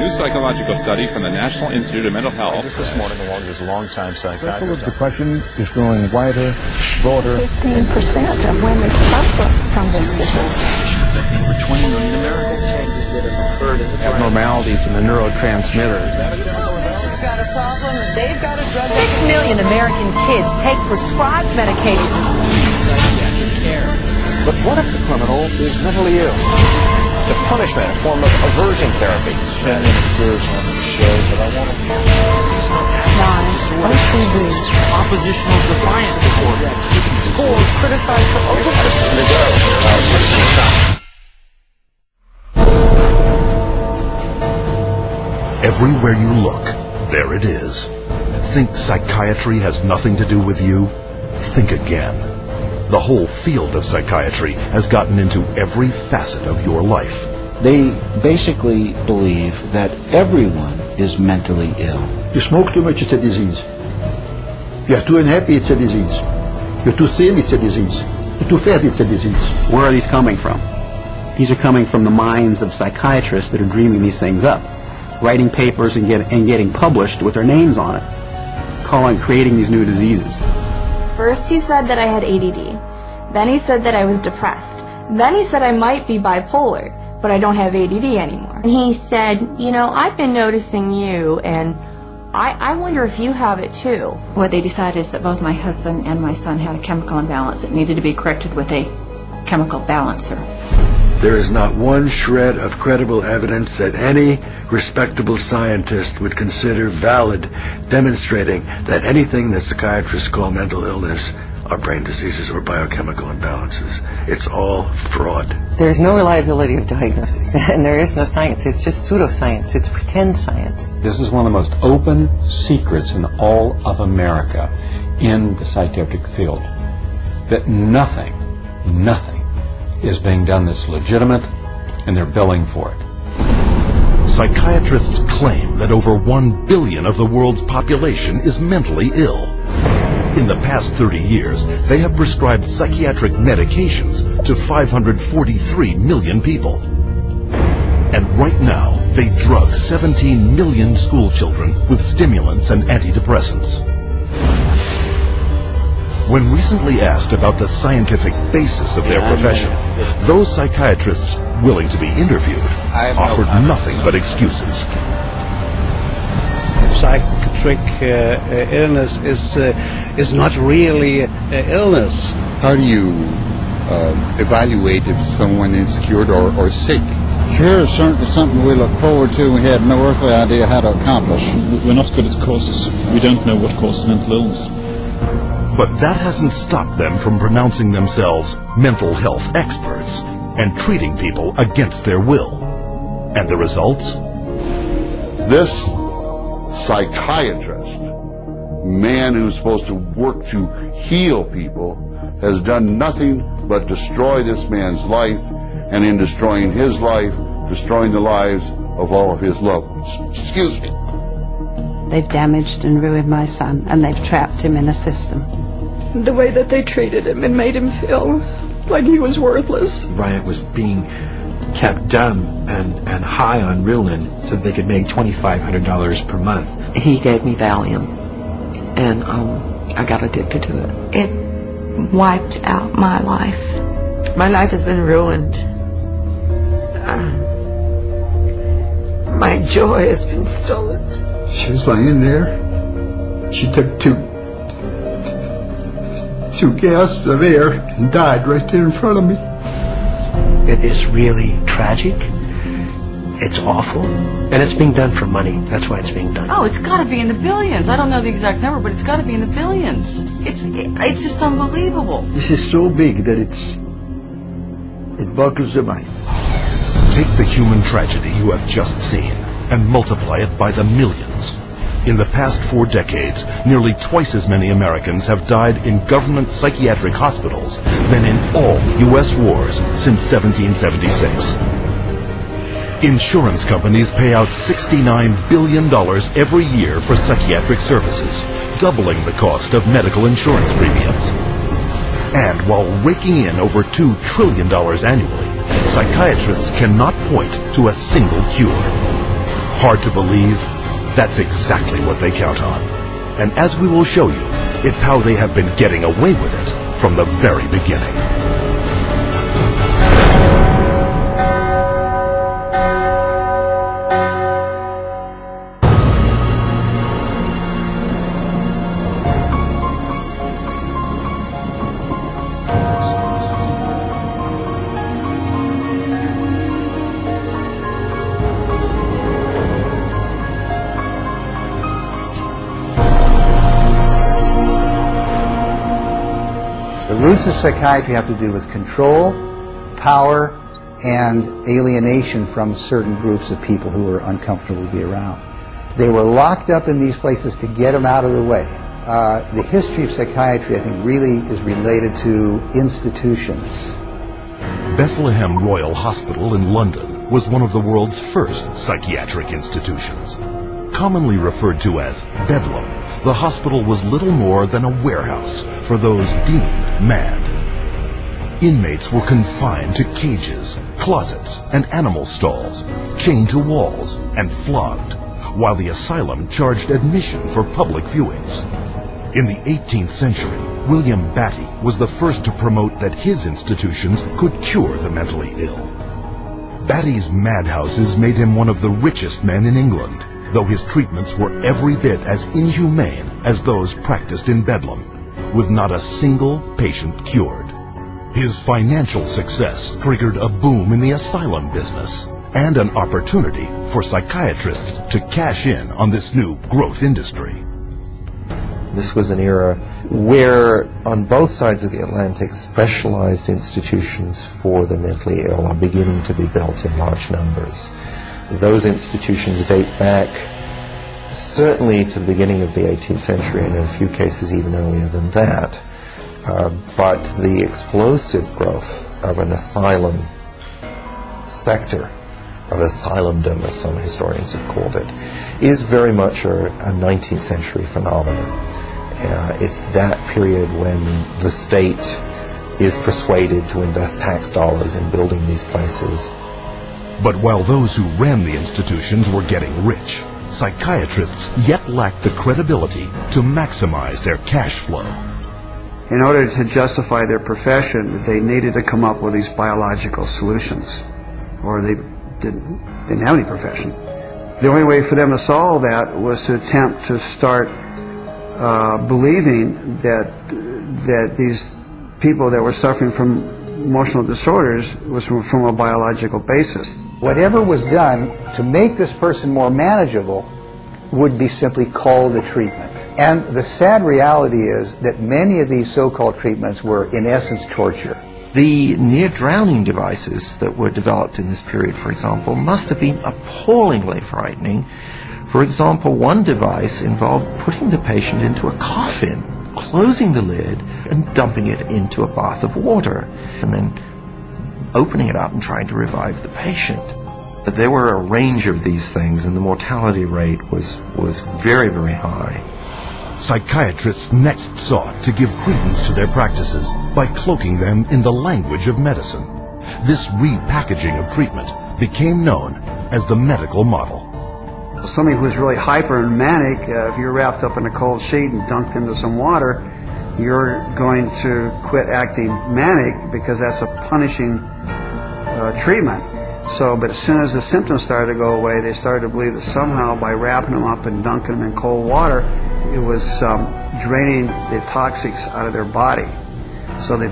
new psychological study from the National Institute of Mental Health. Just this morning, along with his longtime psychiatrist. Circle of depression is growing wider, broader. 15% of women suffer from this disorder. Affecting over 20 million Americans. Changes that have occurred in the Abnormalities in the neurotransmitters. They've got a problem, they've got a drug. 6 million American kids take prescribed medication. psychiatric care. But what if the criminal is mentally ill? The punishment, a form of aversion therapy. And it appears on the show that I want to OCD. Oppositional defiance disorder. Schools criticized for Everywhere you look, there it is. Think psychiatry has nothing to do with you? Think again. The whole field of psychiatry has gotten into every facet of your life. They basically believe that everyone is mentally ill. You smoke too much, it's a disease. You're too unhappy, it's a disease. You're too thin, it's a disease. You're too fat, it's a disease. Where are these coming from? These are coming from the minds of psychiatrists that are dreaming these things up, writing papers and getting published with their names on it, creating these new diseases. First he said that I had ADD. Then he said that I was depressed. Then he said I might be bipolar, but I don't have ADD anymore. And he said, you know, I've been noticing you, and I wonder if you have it too. What they decided is that both my husband and my son had a chemical imbalance that needed to be corrected with a chemical balancer. There is not one shred of credible evidence that any respectable scientist would consider valid, demonstrating that anything that psychiatrists call mental illness are brain diseases or biochemical imbalances. It's all fraud. There is no reliability of diagnosis, and there is no science. It's just pseudoscience. It's pretend science. This is one of the most open secrets in all of America in the psychiatric field, that nothing is being done that's legitimate, and they're billing for it. Psychiatrists claim that over 1 billion of the world's population is mentally ill. In the past 30 years, they have prescribed psychiatric medications to 543 million people. And right now, they drug 17 million school children with stimulants and antidepressants. When recently asked about the scientific basis of their profession, those psychiatrists willing to be interviewed offered nothing but excuses. Psychiatric illness is not really illness. How do you evaluate if someone is cured or sick? Here is certainly something we look forward to. We had no earthly idea how to accomplish. We're not good at causes. We don't know what causes mental illness. But that hasn't stopped them from pronouncing themselves mental health experts and treating people against their will. And the results? This psychiatrist, man who's supposed to work to heal people, has done nothing but destroy this man's life, and in destroying his life, destroying the lives of all of his loved ones. Excuse me. They've damaged and ruined my son, and they've trapped him in a system. The way that they treated him and made him feel like he was worthless. Bryant was being kept dumb and high on Ritalin so that they could make $2,500 per month. He gave me Valium, and I got addicted to it. It wiped out my life. My life has been ruined. My joy has been stolen. She was laying there. She took two gasps of air and died right there in front of me. It is really tragic. It's awful. And it's being done for money. That's why it's being done. Oh, it's got to be in the billions. I don't know the exact number, but it's got to be in the billions. It's just unbelievable. This is so big that it boggles the mind. Take the human tragedy you have just seen and multiply it by the millions. In the past 4 decades, nearly twice as many Americans have died in government psychiatric hospitals than in all U.S. wars since 1776. Insurance companies pay out $69 billion every year for psychiatric services, doubling the cost of medical insurance premiums. And while raking in over $2 trillion annually, psychiatrists cannot point to a single cure. Hard to believe? That's exactly what they count on. And as we will show you, it's how they have been getting away with it from the very beginning. The roots of psychiatry have to do with control, power, and alienation from certain groups of people who were uncomfortable to be around. They were locked up in these places to get them out of the way. The history of psychiatry, I think, really is related to institutions. Bethlehem Royal Hospital in London was one of the world's first psychiatric institutions. Commonly referred to as Bedlam, the hospital was little more than a warehouse for those deemed mad. Inmates were confined to cages, closets, and animal stalls, chained to walls, and flogged, while the asylum charged admission for public viewings. In the 18th century, William Batty was the first to promote that his institutions could cure the mentally ill. Batty's madhouses made him one of the richest men in England, though his treatments were every bit as inhumane as those practiced in Bedlam, with not a single patient cured. His financial success triggered a boom in the asylum business and an opportunity for psychiatrists to cash in on this new growth industry. This was an era where, on both sides of the Atlantic, specialized institutions for the mentally ill are beginning to be built in large numbers. Those institutions date back certainly to the beginning of the 18th century, and in a few cases even earlier than that. But the explosive growth of an asylum sector, of asylumdom, as some historians have called it, is very much a 19th century phenomenon. It's that period when the state is persuaded to invest tax dollars in building these places. But while those who ran the institutions were getting rich, psychiatrists yet lacked the credibility to maximize their cash flow. In order to justify their profession, they needed to come up with these biological solutions, or they didn't have any profession. The only way for them to solve that was to attempt to start believing that these people that were suffering from emotional disorders was from a biological basis. Whatever was done to make this person more manageable would be simply called a treatment. And the sad reality is that many of these so-called treatments were, in essence, torture. The near-drowning devices that were developed in this period, for example, must have been appallingly frightening. For example, one device involved putting the patient into a coffin, closing the lid, and dumping it into a bath of water, and then opening it up and trying to revive the patient. But there were a range of these things, and the mortality rate was very, very high. Psychiatrists next sought to give credence to their practices by cloaking them in the language of medicine. This repackaging of treatment became known as the medical model. Somebody who's really hyper and manic, if you're wrapped up in a cold sheet and dunked into some water, you're going to quit acting manic because that's a punishing treatment. But as soon as the symptoms started to go away, they started to believe that somehow by wrapping them up and dunking them in cold water, it was draining the toxics out of their body. So they